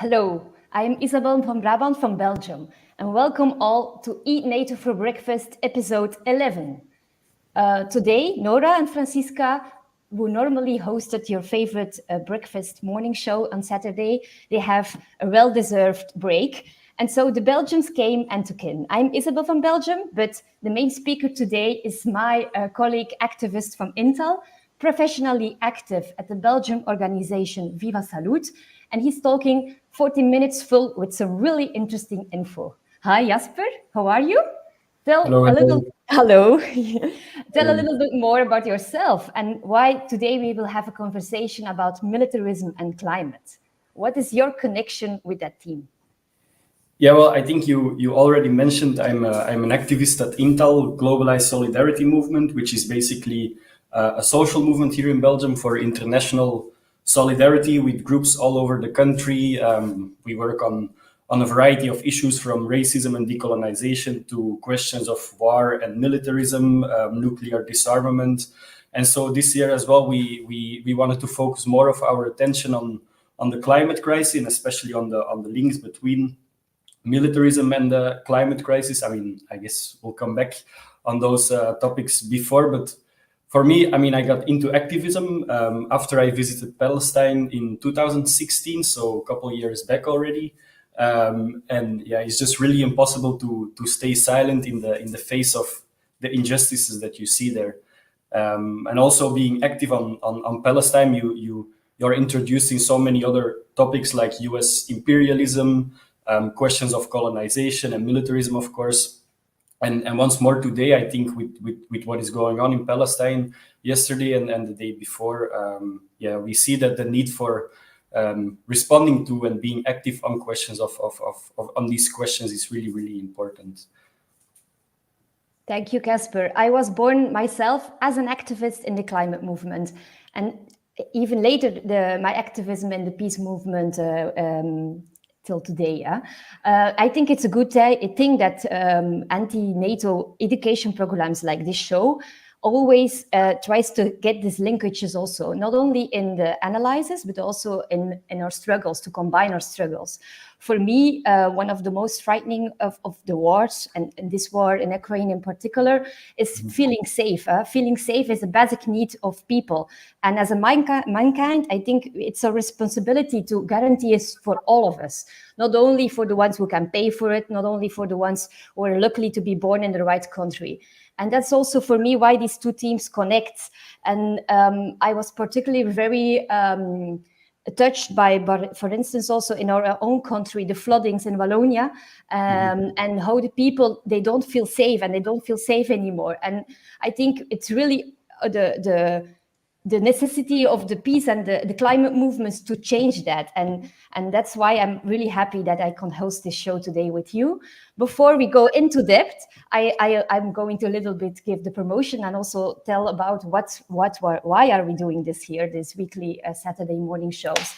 Hello, I am Isabel van Brabant from Belgium, and welcome all to Eat NATO for Breakfast, episode 11. Today, Nora and Francisca, who normally hosted your favorite breakfast morning show on Saturday, they have a well-deserved break. And so the Belgians came and took in. I'm Isabel from Belgium, but the main speaker today is my colleague activist from Intel, professionally active at the Belgian organization Viva Salud, and he's talking 40 minutes full with some really interesting info. Hi, Jasper, how are you? Tell a little bit more about yourself and why today we will have a conversation about militarism and climate. What is your connection with that theme? Yeah, well, I think you already mentioned I'm an activist at Intel, Globalized Solidarity Movement, which is basically a social movement here in Belgium for international solidarity with groups all over the country. We work on a variety of issues from racism and decolonization to questions of war and militarism, nuclear disarmament. And so this year as well, we wanted to focus more of our attention on the climate crisis, and especially on the links between militarism and the climate crisis. I mean, I guess we'll come back on those topics before, but for me, I mean, I got into activism after I visited Palestine in 2016, so a couple of years back already. And yeah, it's just really impossible to stay silent in the face of the injustices that you see there. And also being active on Palestine, you're introducing so many other topics like US imperialism, questions of colonization and militarism, of course. And once more today, I think with what is going on in Palestine yesterday and the day before, we see that the need for responding to and being active on questions on these questions is really, really important. Thank you, Jasper. I was born myself as an activist in the climate movement, and even later, my activism in the peace movement till today. I think it's a good thing that anti-NATO education programs like this show always tries to get these linkages also, not only in the analysis, but also in our struggles, to combine our struggles. For me, one of the most frightening of the wars, and this war in Ukraine in particular, is feeling safe. Feeling safe is a basic need of people. And as a mankind, I think it's a responsibility to guarantee it for all of us, not only for the ones who can pay for it, not only for the ones who are lucky to be born in the right country. And that's also for me why these two teams connect. And I was particularly very touched by, for instance, also in our own country, the floodings in Wallonia, and how the people, they don't feel safe and they don't feel safe anymore. And I think it's really the necessity of the peace and the climate movements to change that. And that's why I'm really happy that I can host this show today with you. Before we go into depth, I'm going to a little bit give the promotion and also tell about why are we doing this here, this weekly Saturday morning shows.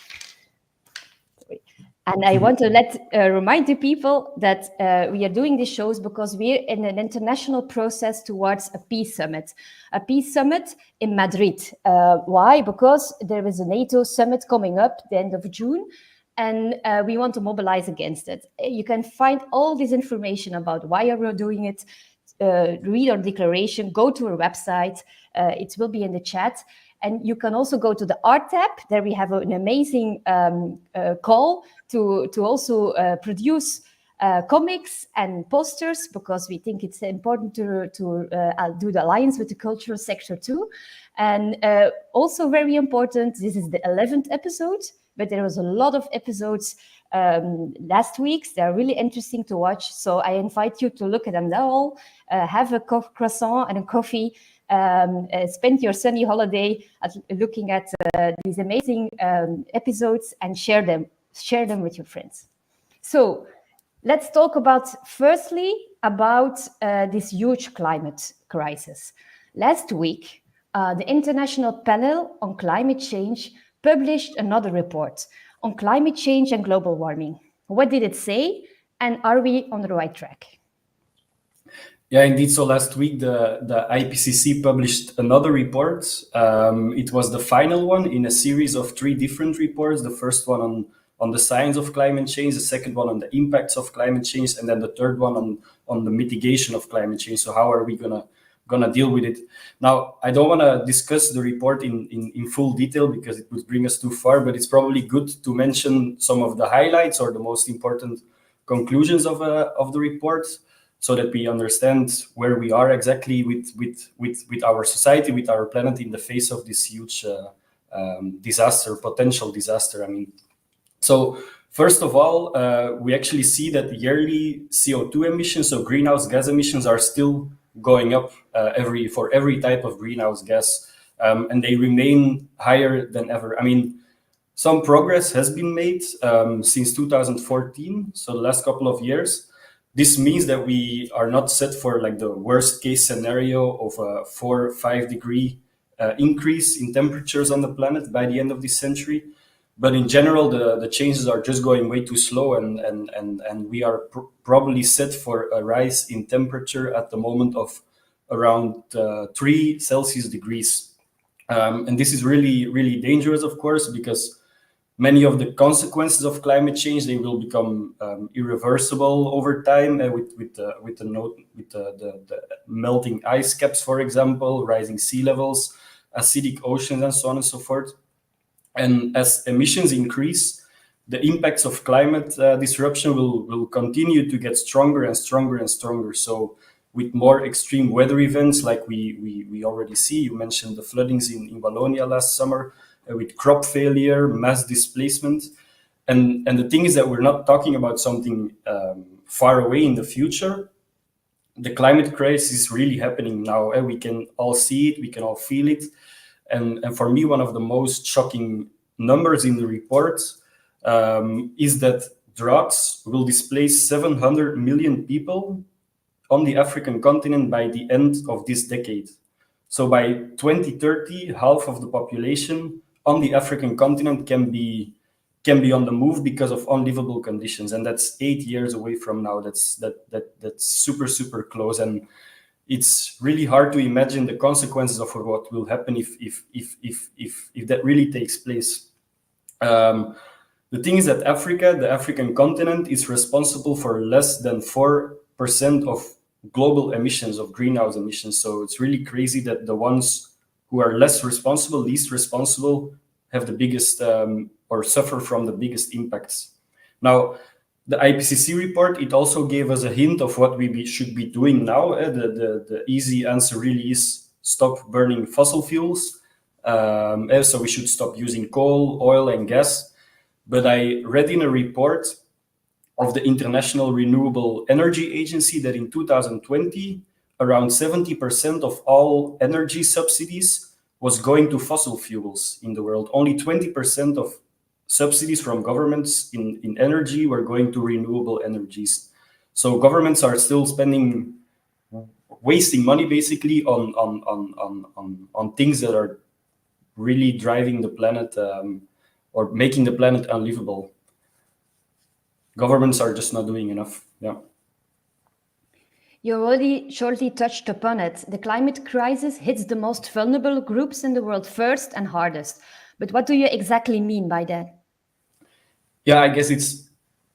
And I want to remind the people that we are doing these shows because we're in an international process towards a peace summit in Madrid. Why? Because there is a NATO summit coming up the end of June, and we want to mobilize against it. You can find all this information about why we're doing it. Read our declaration, go to our website. It will be in the chat. And you can also go to the art tab. There we have an amazing call to also produce comics and posters, because we think it's important to do the alliance with the cultural sector too. And also very important, this is the 11th episode, but there was a lot of episodes last week. They're really interesting to watch. So I invite you to look at them all, have a croissant and a coffee, spend your sunny holiday looking at these amazing episodes and share them with your friends. So let's talk firstly about this huge climate crisis. Last week, the International Panel on Climate Change published another report on climate change and global warming. What did it say? And are we on the right track? Yeah, indeed. So last week, the IPCC published another report. It was the final one in a series of 3 different reports. The first one on the science of climate change, the second one on the impacts of climate change, and then the third one on the mitigation of climate change. So how are we gonna deal with it? Now, I don't want to discuss the report in full detail because it would bring us too far, but it's probably good to mention some of the highlights or the most important conclusions of the report, so that we understand where we are exactly with our society, with our planet, in the face of this huge potential disaster. I mean, so first of all, we actually see that yearly CO2 emissions, so greenhouse gas emissions, are still going up for every type of greenhouse gas, and they remain higher than ever. I mean, some progress has been made since 2014, so the last couple of years. This means that we are not set for like the worst case scenario of a 4 or 5 degree increase in temperatures on the planet by the end of this century. But in general, the changes are just going way too slow, and we are probably set for a rise in temperature at the moment of around 3 Celsius degrees. And this is really, really dangerous, of course, because many of the consequences of climate change, they will become irreversible over time, with the melting ice caps, for example, rising sea levels, acidic oceans, and so on and so forth. And as emissions increase, the impacts of climate disruption will continue to get stronger and stronger and stronger. So with more extreme weather events like we already see, you mentioned the floodings in Wallonia last summer, with crop failure, mass displacement. And the thing is that we're not talking about something far away in the future. The climate crisis is really happening now. We can all see it, we can all feel it. And for me, one of the most shocking numbers in the report is that droughts will displace 700 million people on the African continent by the end of this decade. So by 2030, half of the population on the African continent can be on the move because of unlivable conditions, and that's 8 years away from now. That's super, super close, and it's really hard to imagine the consequences of what will happen if that really takes place. The thing is that the African continent, is responsible for less than 4% of global emissions, of greenhouse emissions. So it's really crazy that the ones who are least responsible, have the biggest or suffer from the biggest impacts. Now, the IPCC report, it also gave us a hint of what we should be doing now. The easy answer really is stop burning fossil fuels. So we should stop using coal, oil, and gas. But I read in a report of the International Renewable Energy Agency that in 2020, around 70% of all energy subsidies was going to fossil fuels in the world. Only 20% of subsidies from governments in energy were going to renewable energies. So governments are still wasting money basically on things that are really driving the planet or making the planet unlivable. Governments are just not doing enough. Yeah. You already shortly touched upon it. The climate crisis hits the most vulnerable groups in the world first and hardest. But what do you exactly mean by that? Yeah, I guess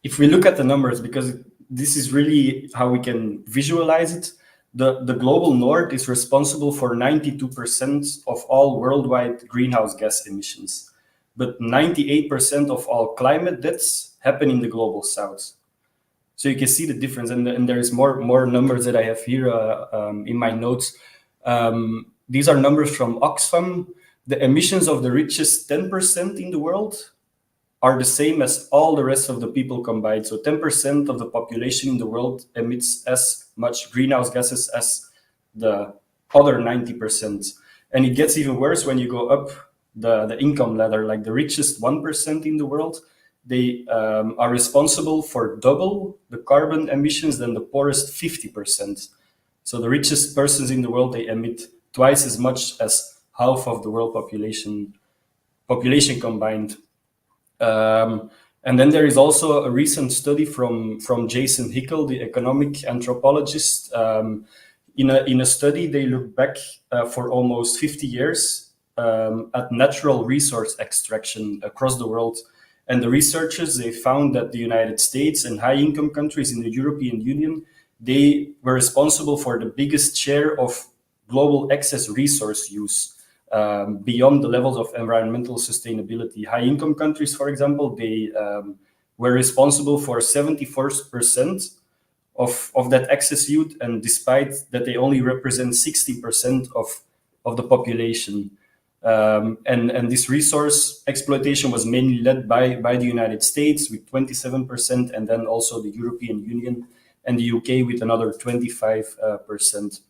if we look at the numbers, because this is really how we can visualize it. The global north is responsible for 92% of all worldwide greenhouse gas emissions, but 98% of all climate deaths happen in the global south. So you can see the difference, and there is more numbers that I have here in my notes. These are numbers from Oxfam. The emissions of the richest 10% in the world are the same as all the rest of the people combined. So 10% of the population in the world emits as much greenhouse gases as the other 90%. And it gets even worse when you go up the income ladder. Like the richest 1% in the world, they are responsible for double the carbon emissions than the poorest 50%. So the richest persons in the world, they emit twice as much as half of the world population combined. And then there is also a recent study from Jason Hickel, the economic anthropologist. In a study, they look back for almost 50 years at natural resource extraction across the world. And the researchers, they found that the United States and high-income countries in the European Union, they were responsible for the biggest share of global excess resource use beyond the levels of environmental sustainability. High-income countries, for example, they were responsible for 74% of that excess use, and despite that they only represent 60% of the population. And this resource exploitation was mainly led by the United States with 27%, and then also the European Union and the UK with another 25%.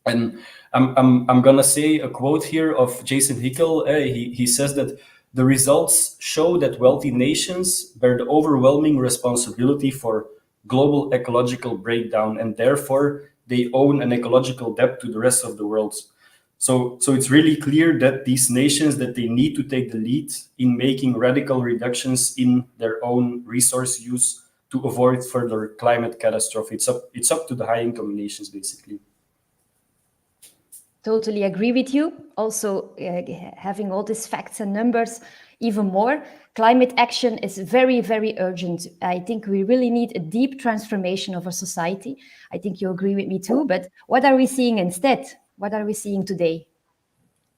And I'm gonna say a quote here of Jason Hickel. He says that the results show that wealthy nations bear the overwhelming responsibility for global ecological breakdown, and therefore they own an ecological debt to the rest of the world. So it's really clear that these nations, that they need to take the lead in making radical reductions in their own resource use to avoid further climate catastrophe. It's up to the high-income nations, basically. Totally agree with you. Also, having all these facts and numbers, even more, climate action is very, very urgent. I think we really need a deep transformation of our society. I think you agree with me too, but what are we seeing instead? What are we seeing today?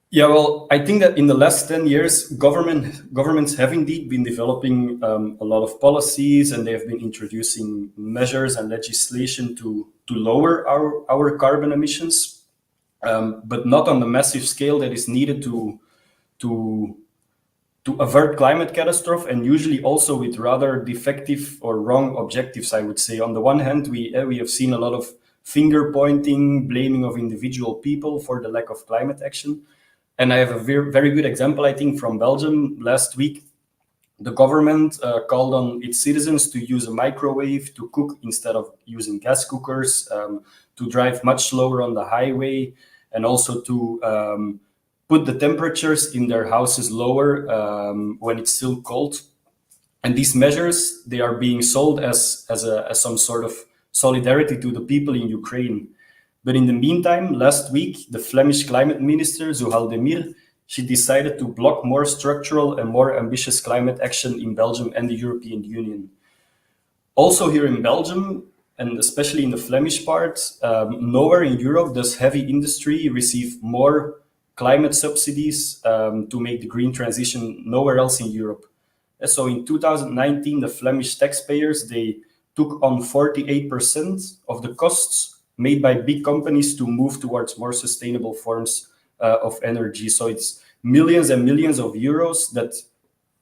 Yeah, well, I think that in the last 10 years, governments have indeed been developing a lot of policies, and they have been introducing measures and legislation to lower our carbon emissions, but not on the massive scale that is needed to avert climate catastrophe, and usually also with rather defective or wrong objectives, I would say. On the one hand, we have seen a lot of finger pointing, blaming of individual people for the lack of climate action. And I have a very good example, I think, from Belgium. Last week, the government called on its citizens to use a microwave to cook instead of using gas cookers, to drive much slower on the highway, and also to put the temperatures in their houses lower when it's still cold. And these measures, they are being sold as some sort of solidarity to the people in Ukraine. But in the meantime, last week, the Flemish climate minister, Zuhal Demir, she decided to block more structural and more ambitious climate action in Belgium and the European Union. Also here in Belgium, and especially in the Flemish part, nowhere in Europe does heavy industry receive more climate subsidies to make the green transition, nowhere else in Europe. So in 2019, the Flemish taxpayers, they took on 48% of the costs made by big companies to move towards more sustainable forms of energy. So it's millions and millions of euros that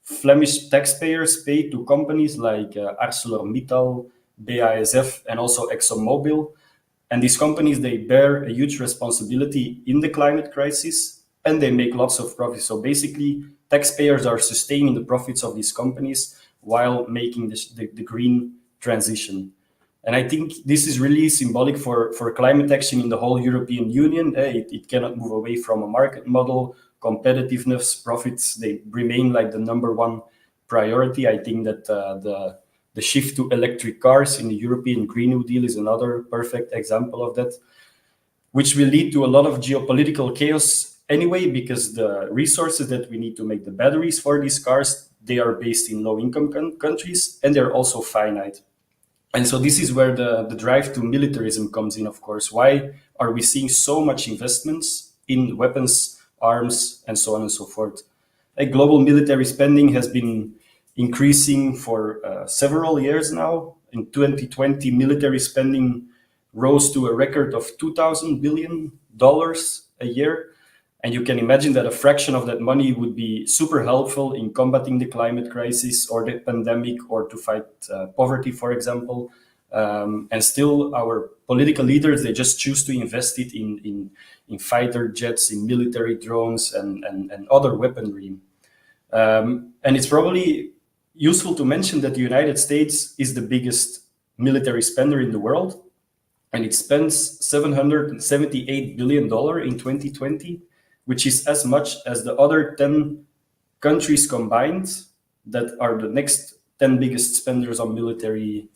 Flemish taxpayers pay to companies like ArcelorMittal, BASF, and also ExxonMobil. And these companies, they bear a huge responsibility in the climate crisis, and they make lots of profits. So basically, taxpayers are sustaining the profits of these companies while making the green transition. And I think this is really symbolic for climate action in the whole European Union. It cannot move away from a market model. Competitiveness, profits, they remain like the number one priority. I think that the shift to electric cars in the European Green New Deal is another perfect example of that, which will lead to a lot of geopolitical chaos anyway, because the resources that we need to make the batteries for these cars, they are based in low-income countries, and they're also finite. And so this is where the drive to militarism comes in, of course. Why are we seeing so much investments in weapons, arms, and so on and so forth? Global military spending has been increasing for several years now. In 2020, military spending rose to a record of $2,000 billion a year. And you can imagine that a fraction of that money would be super helpful in combating the climate crisis or the pandemic, or to fight poverty, for example. And still, our political leaders, they just choose to invest it in fighter jets, in military drones, and other weaponry. And it's probably useful to mention that the United States is the biggest military spender in the world, and it spends $778 billion in 2020, which is as much as the other 10 countries combined that are the next 10 biggest spenders on military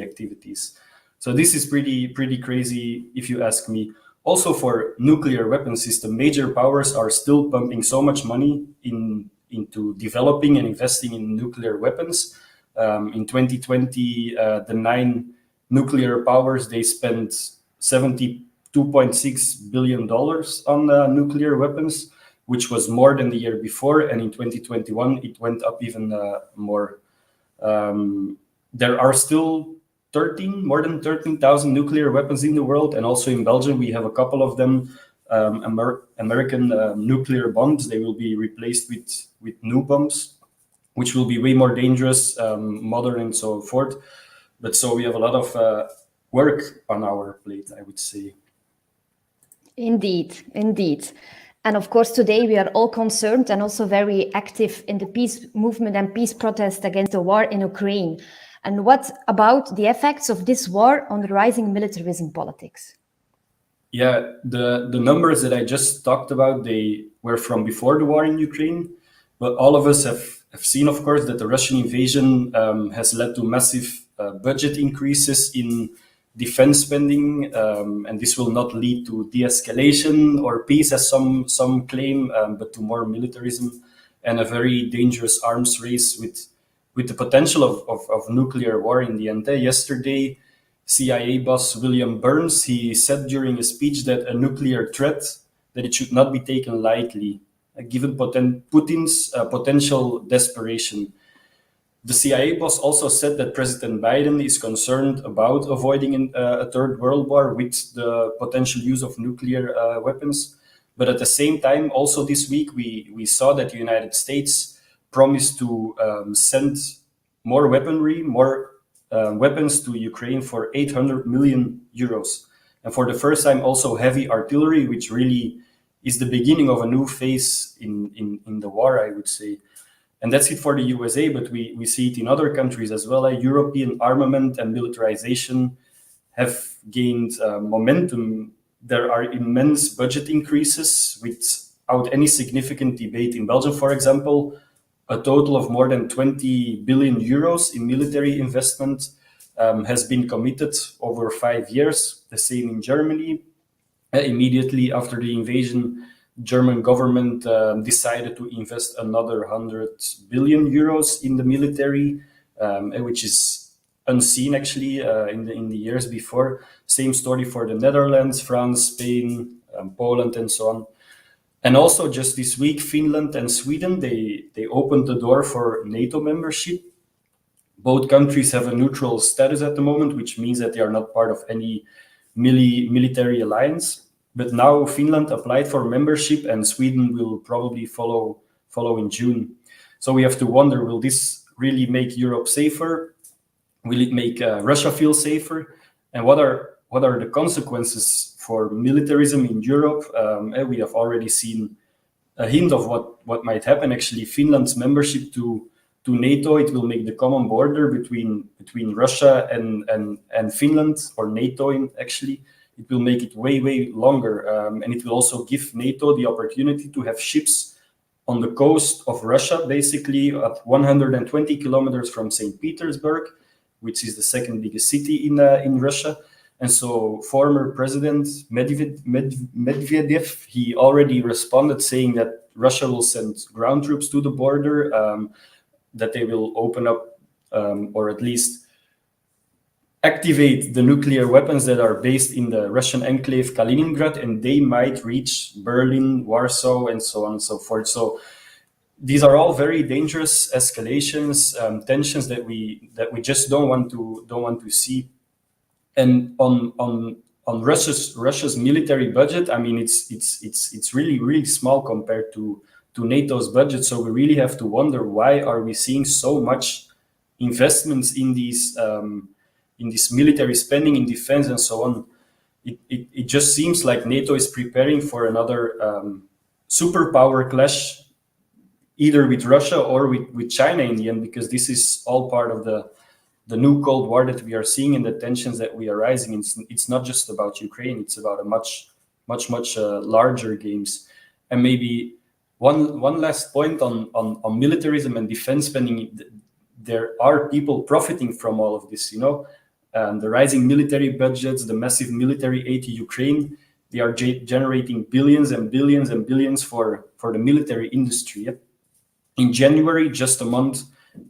activities. So this is pretty crazy, if you ask me. Also, for nuclear weapon system, major powers are still pumping so much money in into developing and investing in nuclear weapons. In 2020, the 9 nuclear powers, they spent $72.6 billion on nuclear weapons, which was more than the year before. And in 2021, it went up even more. There are still more than 13,000 nuclear weapons in the world. And also in Belgium, we have a couple of them. American nuclear bombs, they will be replaced with new bombs, which will be way more dangerous, modern, and so forth. But so we have a lot of work on our plate, I would say. Indeed. And of course, today we are all concerned and also very active in the peace movement and peace protest against the war in Ukraine. And what about the effects of this war on the rising militarism politics? Yeah, the numbers that I just talked about, they were from before the war in Ukraine. But all of us have seen, of course, that the Russian invasion has led to massive budget increases in defense spending, and this will not lead to de-escalation or peace, as some claim, but to more militarism and a very dangerous arms race with the potential of nuclear war in the end. Yesterday, CIA boss William Burns, he said during a speech that a nuclear threat, that it should not be taken lightly, given Putin's potential desperation. The CIA boss also said that President Biden is concerned about avoiding a third world war with the potential use of nuclear weapons. But at the same time, also this week, we saw that the United States promised to send more weaponry, more weapons to Ukraine for 800 million euros. And for the first time, also heavy artillery, which really is the beginning of a new phase in the war, I would say. And that's it for the USA, but we see it in other countries as well. European armament and militarization have gained momentum. There are immense budget increases without any significant debate. In Belgium, for example, a total of more than 20 billion euros in military investment has been committed over 5 years. The same in Germany. Immediately after the invasion, German government decided to invest another 100 billion euros in the military, which is unseen actually in the years before. Same story for the Netherlands, France, Spain, Poland, and so on. And also just this week, Finland and Sweden, they opened the door for NATO membership. Both countries have a neutral status at the moment, which means that they are not part of any military alliance. But now Finland applied for membership and Sweden will probably follow in June. So we have to wonder, will this really make Europe safer? Will it make Russia feel safer? And what are the consequences for militarism in Europe? We have already seen a hint of what might happen. Actually, Finland's membership to NATO, it will make the common border between Russia and Finland, or NATO actually. It will make it way longer, and it will also give NATO the opportunity to have ships on the coast of Russia, basically at 120 kilometers from St. Petersburg, which is the second biggest city in Russia. And so former President Medvedev, he already responded saying that Russia will send ground troops to the border, that they will open up or at least activate the nuclear weapons that are based in the Russian enclave Kaliningrad, and they might reach Berlin, Warsaw, and so on and so forth. So these are all very dangerous escalations, tensions that we just don't want to see. And on Russia's military budget, I mean, it's really small compared to NATO's budget. So we really have to wonder, why are we seeing so much investments in these in this military spending, in defense, and so on? It just seems like NATO is preparing for another superpower clash, either with Russia or with China in the end, because this is all part of the new Cold War that we are seeing and the tensions that we are rising. It's not just about Ukraine; it's about a much larger games. And maybe one last point on militarism and defense spending. There are people profiting from all of this, the rising military budgets, the massive military aid to Ukraine. They are generating billions and billions and billions for the military industry. Yeah? in January, just a month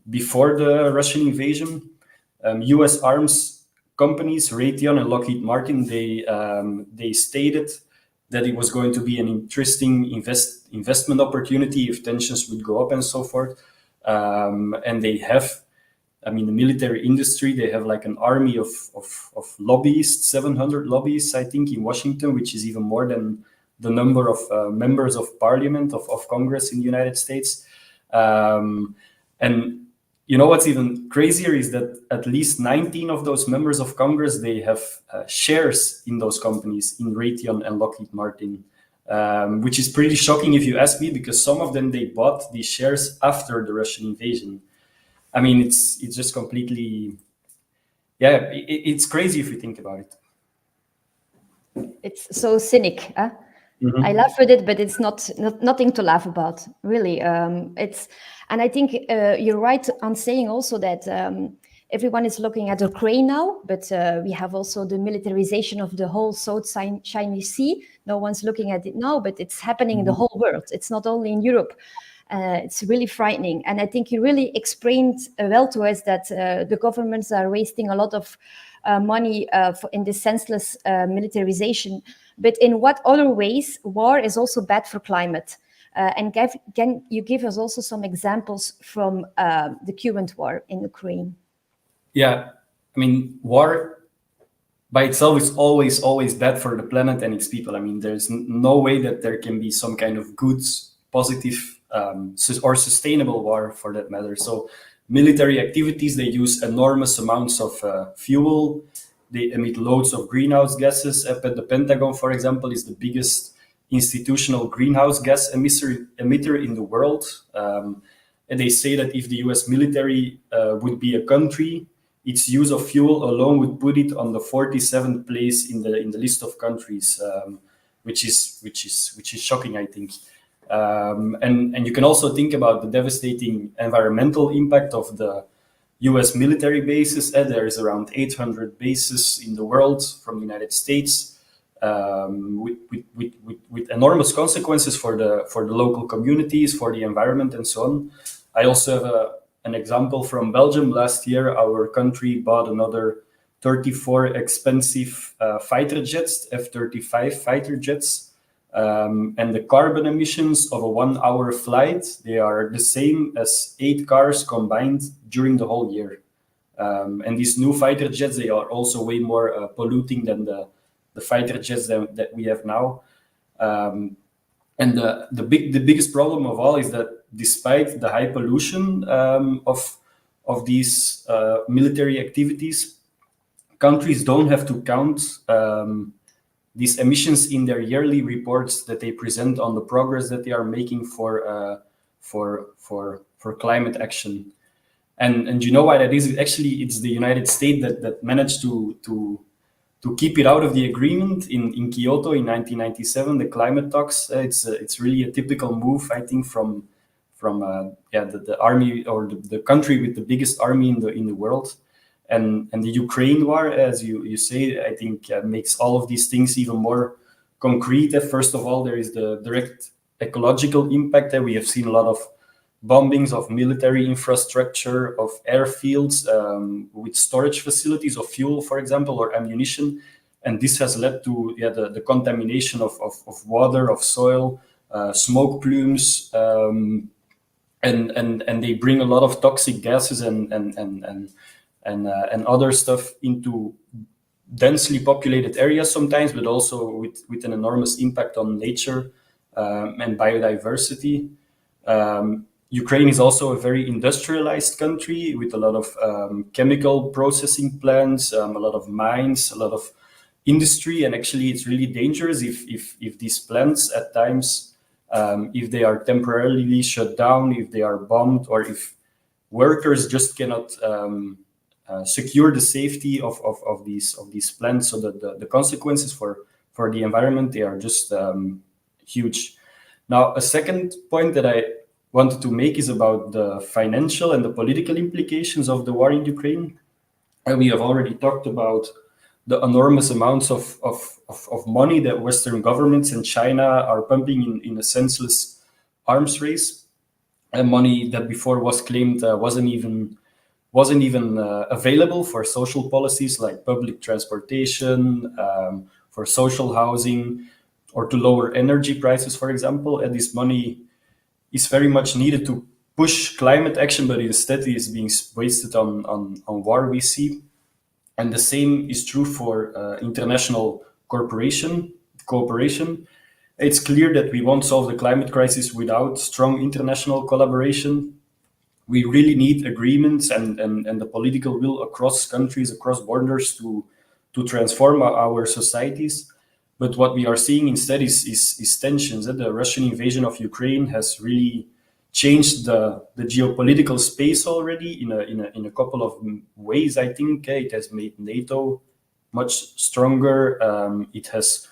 before the Russian invasion, U.S. arms companies, Raytheon and Lockheed Martin, they stated that it was going to be an interesting investment opportunity if tensions would go up and so forth. And they have, I mean, the military industry, they have like an army of lobbyists, 700 lobbyists, I think, in Washington, which is even more than the number of members of parliament, of Congress in the United States. And you know what's even crazier is that at least 19 of those members of Congress, they have shares in those companies, in Raytheon and Lockheed Martin, which is pretty shocking if you ask me, because some of them, they bought these shares after the Russian invasion. I mean, it's just completely, yeah, it's crazy if you think about it. It's so cynic, huh? Mm-hmm. I laugh with it, but it's not nothing to laugh about, really. And I think you're right on saying also that everyone is looking at Ukraine now, but we have also the militarization of the whole South China Sea. No one's looking at it now, but it's happening in the whole world. It's not only in Europe. It's really frightening. And I think you really explained well to us that the governments are wasting a lot of money in this senseless militarization. But in what other ways war is also bad for climate? And can you give us also some examples from the current war in Ukraine? Yeah, I mean, war by itself is always bad for the planet and its people. I mean, there's no way that there can be some kind of good, positive, or sustainable war for that matter. So military activities, they use enormous amounts of fuel. They emit loads of greenhouse gases. The Pentagon, for example, is the biggest institutional greenhouse gas emitter in the world. And they say that if the US military would be a country, its use of fuel alone would put it on the 47th place in the list of countries, which is shocking, I think. And you can also think about the devastating environmental impact of the US military bases. There is around 800 bases in the world from the United States, with enormous consequences for the local communities, for the environment, and so on. I also have an example from Belgium. Last year, our country bought another 34 expensive fighter jets, F-35 fighter jets. And the carbon emissions of a 1-hour flight, they are the same as 8 cars combined during the whole year. And these new fighter jets, they are also way more polluting than the fighter jets that we have now. And the biggest problem of all is that despite the high pollution of these military activities, countries don't have to count these emissions in their yearly reports that they present on the progress that they are making for climate action. And you know why that is? Actually, it's the United States that managed to keep it out of the agreement in Kyoto in 1997, the climate talks. It's really a typical move, I think, from the army, or the country with the biggest army in the world. And the Ukraine war, as you say, I think makes all of these things even more concrete. First of all, there is the direct ecological impact that we have seen a lot of bombings of military infrastructure, of airfields with storage facilities of fuel, for example, or ammunition. And this has led to the contamination of water, of soil, smoke plumes, and they bring a lot of toxic gases and other stuff into densely populated areas sometimes, but also with an enormous impact on nature and biodiversity. Ukraine is also a very industrialized country with a lot of chemical processing plants, a lot of mines, a lot of industry, and actually it's really dangerous if these plants at times, if they are temporarily shut down, if they are bombed, or if workers just cannot secure the safety of these plants, so that the consequences for the environment, they are just huge. Now, a second point that I wanted to make is about the financial and the political implications of the war in Ukraine. And we have already talked about the enormous amounts of money that Western governments and China are pumping in a senseless arms race. money that before was claimed wasn't even available for social policies like public transportation, for social housing, or to lower energy prices, for example. And this money is very much needed to push climate action, but instead is being wasted on war, we see. And the same is true for international cooperation. It's clear that we won't solve the climate crisis without strong international collaboration. We really need agreements and the political will across countries, across borders to transform our societies. But what we are seeing instead is tensions. The Russian invasion of Ukraine has really changed the geopolitical space already in a couple of ways, I think. It has made NATO much stronger. It has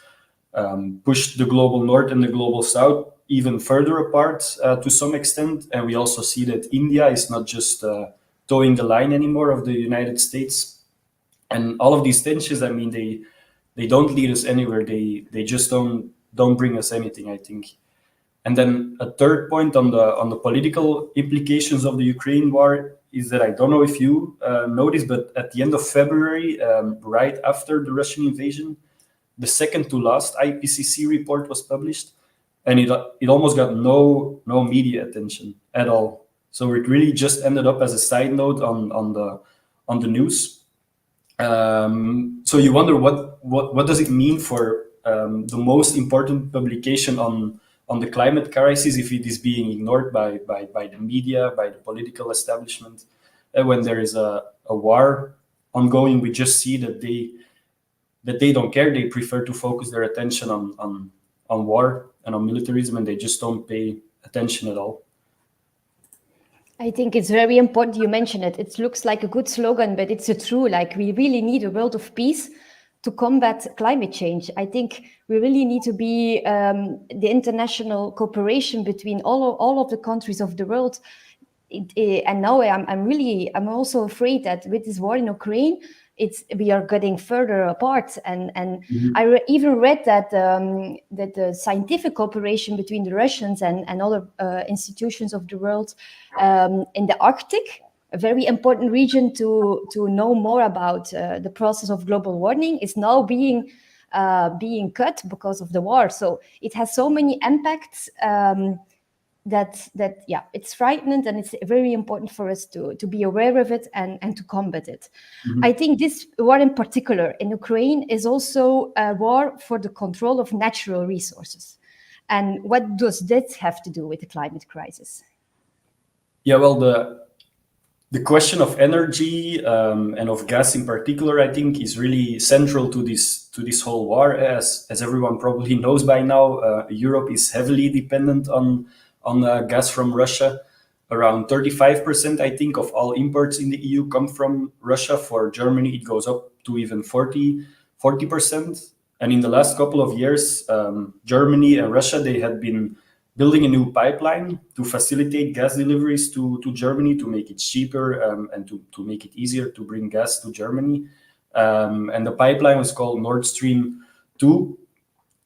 pushed the global north and the global south even further apart to some extent. And we also see that India is not just towing the line anymore of the United States. And all of these tensions, I mean, they don't lead us anywhere. They just don't bring us anything, I think. And then a third point on the political implications of the Ukraine war is that I don't know if you noticed, but at the end of February, right after the Russian invasion, the second to last IPCC report was published, and it almost got no media attention at all. So it really just ended up as a side note on the news. So you wonder what does it mean for the most important publication on the climate crisis if it is being ignored by the media, by the political establishment. And when there is a war ongoing, we just see that they don't care. They prefer to focus their attention on war and on militarism, and they just don't pay attention at all. I think it's very important you mention it. It looks like a good slogan, but it's true. Like, we really need a world of peace to combat climate change. I think we really need to be the international cooperation between all of the countries of the world. And now I'm also afraid that with this war in Ukraine, we are getting further apart. And I even read that that the scientific cooperation between the Russians and other institutions of the world in the Arctic, a very important region to know more about the process of global warming, is now being cut because of the war. So it has so many impacts that it's frightening, and it's very important for us to be aware of it and to combat it. I think this war in particular in Ukraine is also a war for the control of natural resources. And what does that have to do with the climate crisis? Yeah, well, the question of energy and of gas in particular, I think, is really central to this whole war. As everyone probably knows by now, Europe is heavily dependent on gas from Russia. Around 35%, I think, of all imports in the EU come from Russia. For Germany, it goes up to even 40%. And in the last couple of years, Germany and Russia, they had been building a new pipeline to facilitate gas deliveries to Germany, to make it cheaper and to make it easier to bring gas to Germany. And the pipeline was called Nord Stream 2.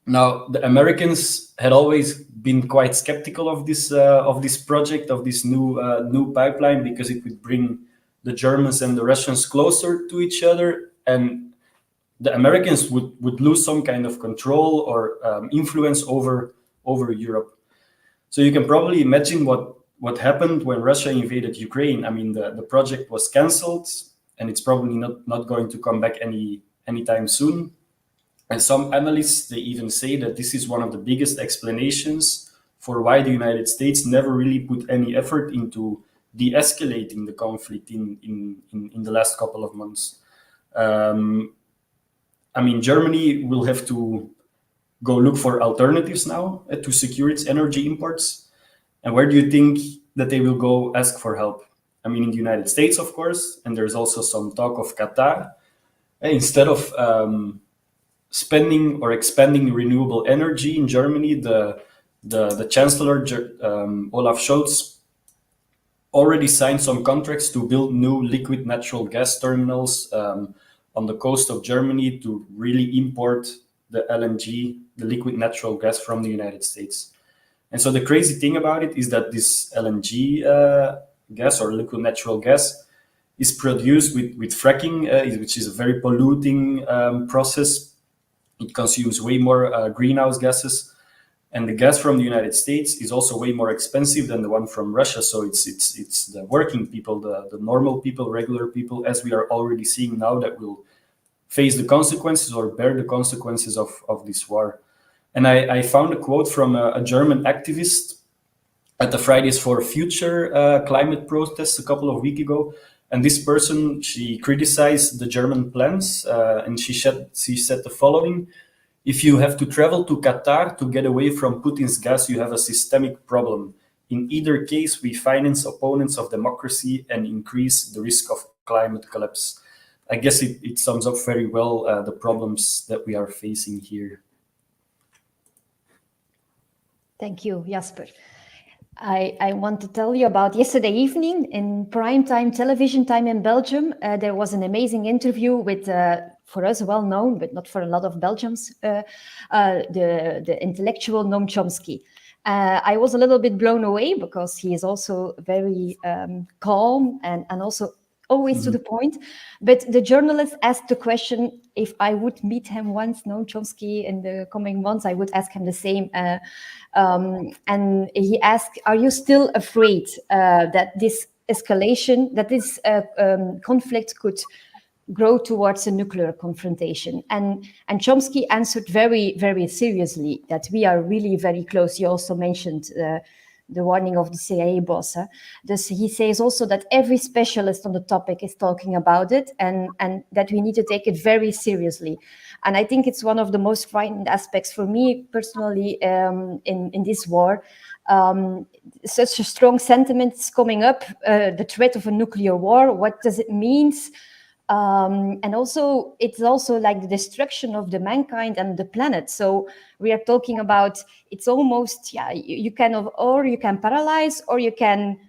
Now, the Americans had always been quite skeptical of this project, of this new pipeline, because it would bring the Germans and the Russians closer to each other, and the Americans would lose some kind of control or influence over Europe. So you can probably imagine what happened when Russia invaded Ukraine. I mean, the project was cancelled, and it's probably not going to come back anytime soon. And some analysts, they even say that this is one of the biggest explanations for why the United States never really put any effort into de-escalating the conflict in the last couple of months. I mean, Germany will have to go look for alternatives now to secure its energy imports. And where do you think that they will go ask for help? I mean, in the United States, of course, and there's also some talk of Qatar. Instead of spending or expanding renewable energy in Germany, the Chancellor, Olaf Scholz, already signed some contracts to build new liquid natural gas terminals on the coast of Germany to really import the LNG, the liquid natural gas, from the United States. And so the crazy thing about it is that this LNG gas, or liquid natural gas, is produced with fracking, which is a very polluting process. It consumes way more greenhouse gases. And the gas from the United States is also way more expensive than the one from Russia. So it's the working people, the normal people, regular people, as we are already seeing now, that will face the consequences or bear the consequences of this war. And I found a quote from a German activist at the Fridays for Future climate protests a couple of weeks ago. And this person, she criticized the German plans, and she said the following: "If you have to travel to Qatar to get away from Putin's gas, you have a systemic problem. In either case, we finance opponents of democracy and increase the risk of climate collapse." I guess it sums up very well the problems that we are facing here. Thank you, Jasper. I want to tell you about yesterday evening in primetime television time in Belgium. There was an amazing interview with, for us well known, but not for a lot of Belgians, the intellectual Noam Chomsky. I was a little bit blown away because he is also very calm and also always to the point. But the journalist asked the question, if I would meet him once, Noam Chomsky, in the coming months, I would ask him the same. And he asked, are you still afraid that this escalation, that this conflict could grow towards a nuclear confrontation? And Chomsky answered very, very seriously that we are really very close. You also mentioned the warning of the CIA boss. He says also that every specialist on the topic is talking about it, and that we need to take it very seriously. And I think it's one of the most frightening aspects for me personally in this war. Such a strong sentiment is coming up, the threat of a nuclear war. What does it mean? And also, it's also like the destruction of the mankind and the planet. So we are talking about, it's almost, you can paralyze, or you can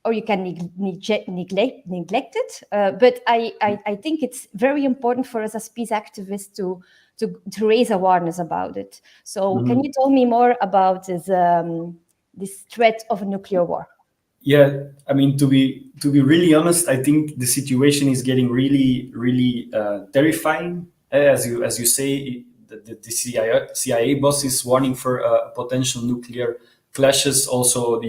neglect it. But I think it's very important for us as peace activists to raise awareness about it. So can you tell me more about this threat of a nuclear war? Yeah, I mean, to be really honest, I think the situation is getting really, really terrifying. As you say, the CIA boss is warning for potential nuclear clashes. Also, the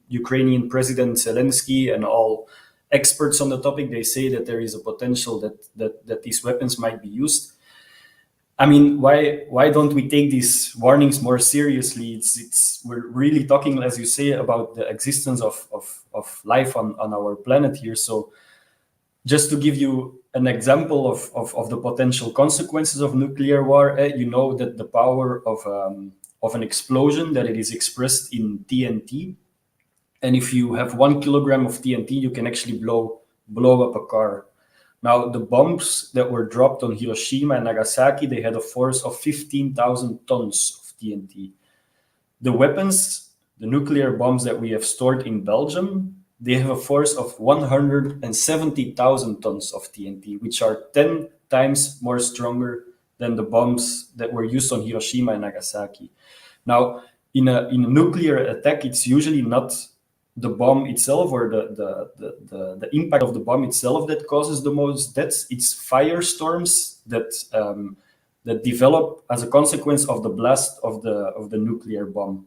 Ukrainian President Zelensky and all experts on the topic, they say that there is a potential that these weapons might be used. I mean, why don't we take these warnings more seriously? We're really talking, as you say, about the existence of life on our planet here. So just to give you an example of the potential consequences of nuclear war, you know that the power of an explosion, that it is expressed in TNT. And if you have 1 kilogram of TNT, you can actually blow up a car. Now, the bombs that were dropped on Hiroshima and Nagasaki, they had a force of 15,000 tons of TNT. The weapons, the nuclear bombs that we have stored in Belgium, they have a force of 170,000 tons of TNT, which are 10 times more stronger than the bombs that were used on Hiroshima and Nagasaki. Now, in a nuclear attack, it's usually not the bomb itself or the impact of the bomb itself that causes the most deaths. It's firestorms that develop as a consequence of the blast of the nuclear bomb.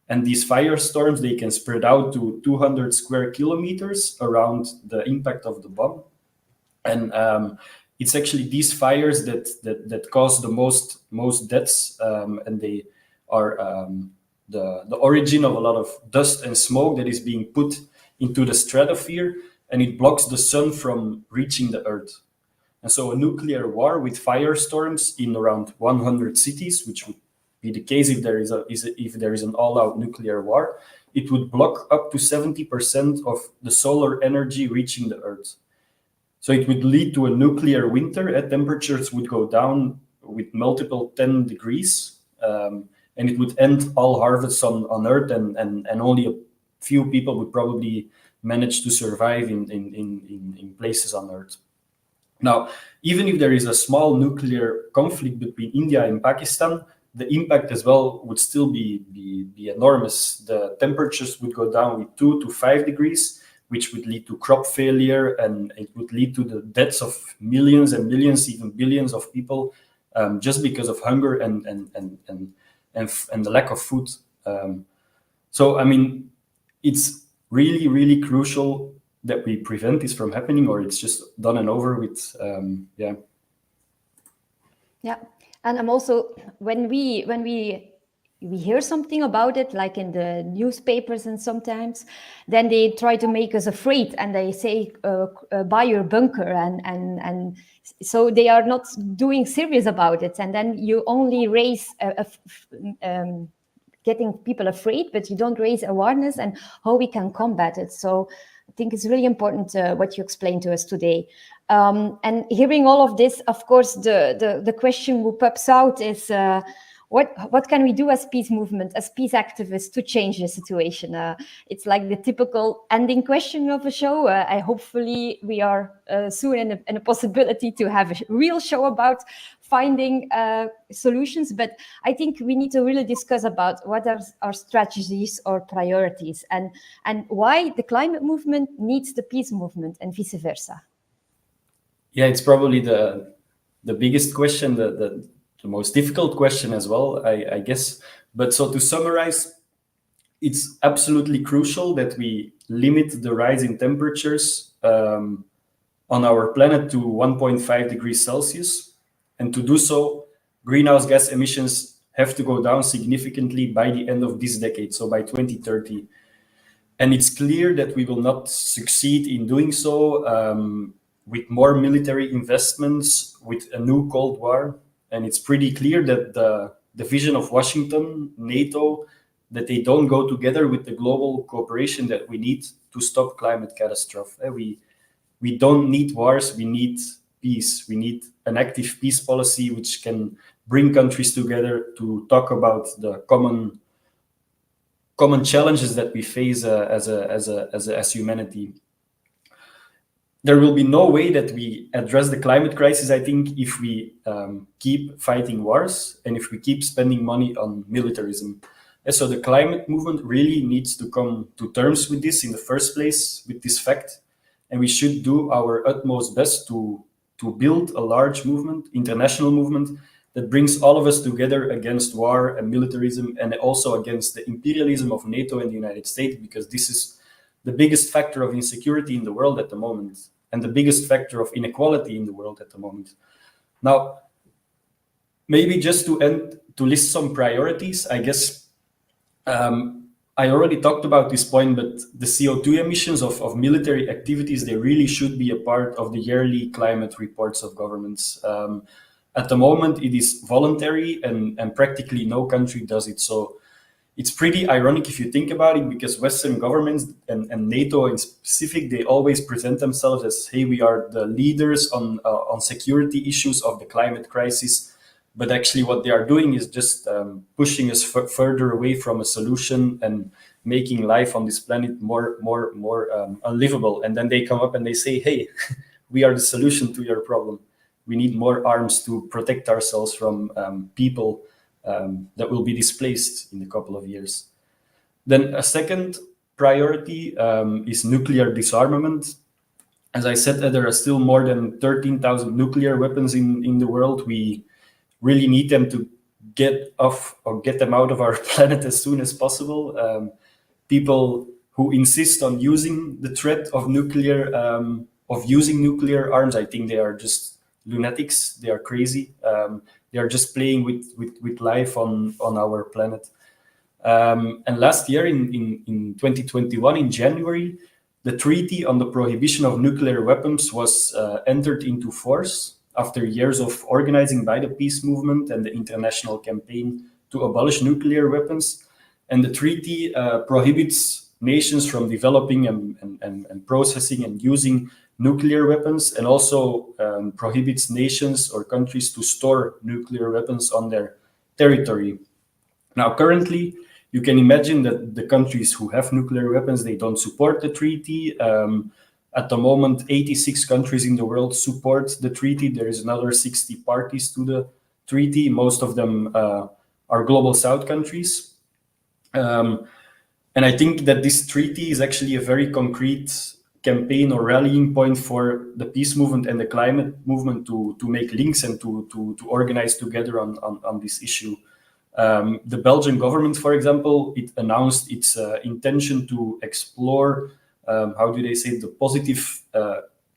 And these firestorms, they can spread out to 200 square kilometers around the impact of the bomb. And it's actually these fires that cause the most deaths, and they are the origin of a lot of dust and smoke that is being put into the stratosphere, and it blocks the sun from reaching the earth. And so a nuclear war with firestorms in around 100 cities, which would be the case if there is an all-out nuclear war, it would block up to 70% of the solar energy reaching the earth. So it would lead to a nuclear winter. Temperatures would go down with multiple 10 degrees. And it would end all harvests on Earth, and only a few people would probably manage to survive in places on Earth. Now, even if there is a small nuclear conflict between India and Pakistan, the impact as well would still be enormous. The temperatures would go down with 2 to 5 degrees, which would lead to crop failure, and it would lead to the deaths of millions and millions, even billions of people, just because of hunger and the lack of food. So, I mean, it's really, really crucial that we prevent this from happening, or it's just done and over with. Yeah, and I'm also, when we hear something about it, like in the newspapers, and sometimes then they try to make us afraid, and they say buy your bunker, and so they are not doing serious about it, and then you only raise getting people afraid, but you don't raise awareness and how we can combat it. So I think it's really important what you explained to us today. And hearing all of this, of course, the question who pops out is, what can we do as peace movement, as peace activists, to change the situation? It's like the typical ending question of a show. Hopefully we are soon in a possibility to have a real show about finding solutions. But I think we need to really discuss about what are our strategies or priorities, and why the climate movement needs the peace movement, and vice versa. Yeah, it's probably the biggest question, the most difficult question as well, I guess. But so to summarize, it's absolutely crucial that we limit the rise in temperatures on our planet to 1.5 degrees Celsius. And to do so, greenhouse gas emissions have to go down significantly by the end of this decade, so by 2030. And it's clear that we will not succeed in doing so with more military investments, with a new Cold War. And it's pretty clear that the vision of Washington, NATO, that they don't go together with the global cooperation that we need to stop climate catastrophe. We don't need wars, we need peace. We need an active peace policy which can bring countries together to talk about the common challenges that we face as humanity. There will be no way that we address the climate crisis, I think, if we keep fighting wars and if we keep spending money on militarism. And so the climate movement really needs to come to terms with this in the first place, with this fact. And we should do our utmost best to build a large movement, international movement, that brings all of us together against war and militarism, and also against the imperialism of NATO and the United States, because this is the biggest factor of insecurity in the world at the moment, and the biggest factor of inequality in the world at the moment. Now, maybe just to list some priorities, I guess I already talked about this point, but the CO2 emissions of military activities, they really should be a part of the yearly climate reports of governments. At the moment, it is voluntary, and practically no country does it. So it's pretty ironic if you think about it, because Western governments and NATO in specific, they always present themselves as, hey, we are the leaders on security issues of the climate crisis. But actually what they are doing is just pushing us further away from a solution and making life on this planet more unlivable. And then they come up and they say, hey, we are the solution to your problem. We need more arms to protect ourselves from people that will be displaced in a couple of years. Then a second priority is nuclear disarmament. As I said, there are still more than 13,000 nuclear weapons in the world. We really need them to get off or get them out of our planet as soon as possible. People who insist on using the threat of using nuclear arms, I think they are just lunatics. They are crazy. They are just playing with life on our planet. And last year in 2021, in January, the Treaty on the Prohibition of Nuclear Weapons was entered into force after years of organizing by the peace movement and the international campaign to abolish nuclear weapons. And the treaty prohibits nations from developing and processing and using nuclear weapons, and also prohibits nations or countries to store nuclear weapons on their territory. Now, currently, you can imagine that the countries who have nuclear weapons, they don't support the treaty. At the moment, 86 countries in the world support the treaty. There is another 60 parties to the treaty. Most of them our global south countries. And I think that this treaty is actually a very concrete campaign or rallying point for the peace movement and the climate movement to make links and to organize together on this issue. The Belgian government, for example, it announced its intention to explore, how do they say, the positive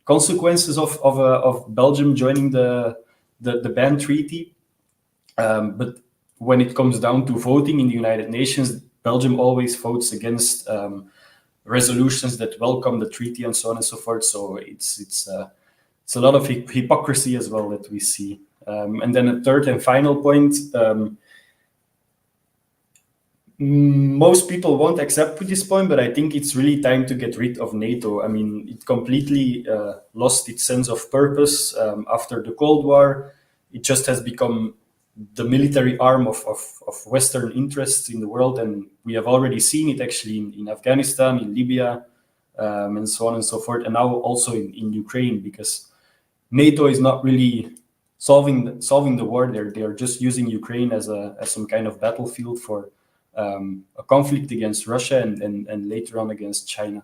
consequences of Belgium joining the ban treaty. But when it comes down to voting in the United Nations, Belgium always votes against resolutions that welcome the treaty and so on and so forth. So it's a lot of hypocrisy as well that we see. And then a third and final point. Most people won't accept this point, but I think it's really time to get rid of NATO. I mean, it completely lost its sense of purpose after the Cold War. It just has become the military arm of Western interests in the world. And we have already seen it actually in Afghanistan, in Libya, and so on and so forth. And now also in Ukraine, because NATO is not really solving the war there. They are just using Ukraine as some kind of battlefield for a conflict against Russia and later on against China.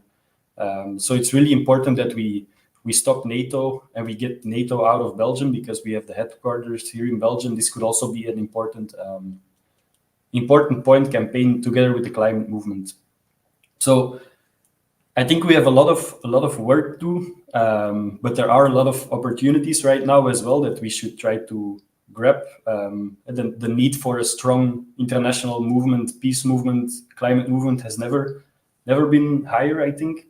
So it's really important that we stop NATO and we get NATO out of Belgium, because we have the headquarters here in Belgium. This could also be an important point campaign together with the climate movement. So I think we have a lot of work to do, but there are a lot of opportunities right now as well that we should try to grab. The need for a strong international movement, peace movement, climate movement has never been higher, I think.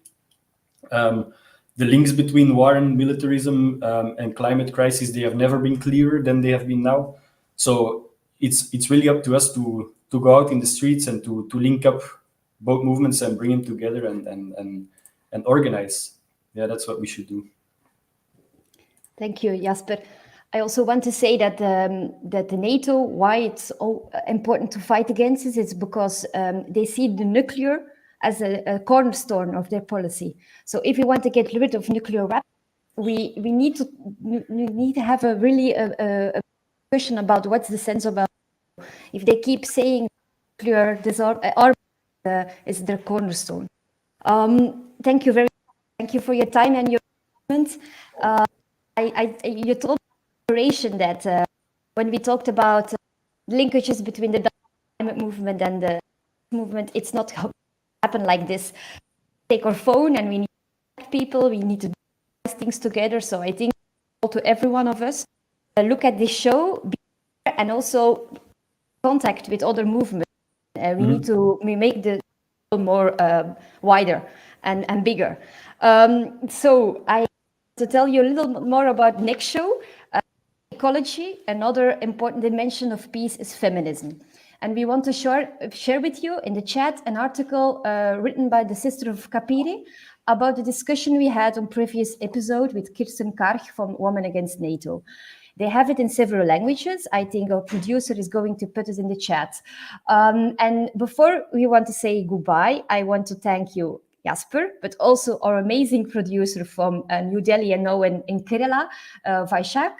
The links between war and militarism and climate crisis, they have never been clearer than they have been now. So it's really up to us to go out in the streets and to link up both movements and bring them together and organize. Yeah, that's what we should do. Thank you, Jasper. I also want to say that the NATO, why it's important to fight against it, is because they see the nuclear as a cornerstone of their policy. So if we want to get rid of nuclear weapons, we need to have a really a question about what's the sense about. If they keep saying nuclear disarmament is their cornerstone. Thank you thank you for your time and your comments. You told that when we talked about linkages between the climate movement and the movement, it's not happen like this. Take our phone and we need to connect people, we need to do things together. So I think to every one of us, look at this show and also contact with other movements. We need to make the more wider and bigger. So I want to tell you a little more about next show. Ecology, another important dimension of peace is feminism. And we want to share with you in the chat an article written by the sister of Capiri about the discussion we had on previous episode with Kirsten Karch from Women Against NATO. They have it in several languages. I think our producer is going to put it in the chat. And before we want to say goodbye, I want to thank you, Jasper, but also our amazing producer from New Delhi and now in Kerala, Vaishak.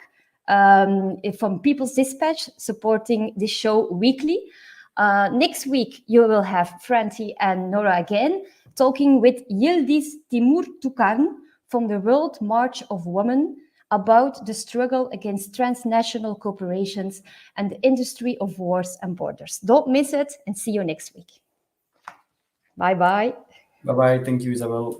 From People's Dispatch, supporting this show weekly. Next week, you will have Franti and Nora again, talking with Yildiz Timur Tukarn from the World March of Women about the struggle against transnational corporations and the industry of wars and borders. Don't miss it and see you next week. Bye-bye. Bye-bye. Thank you, Isabel.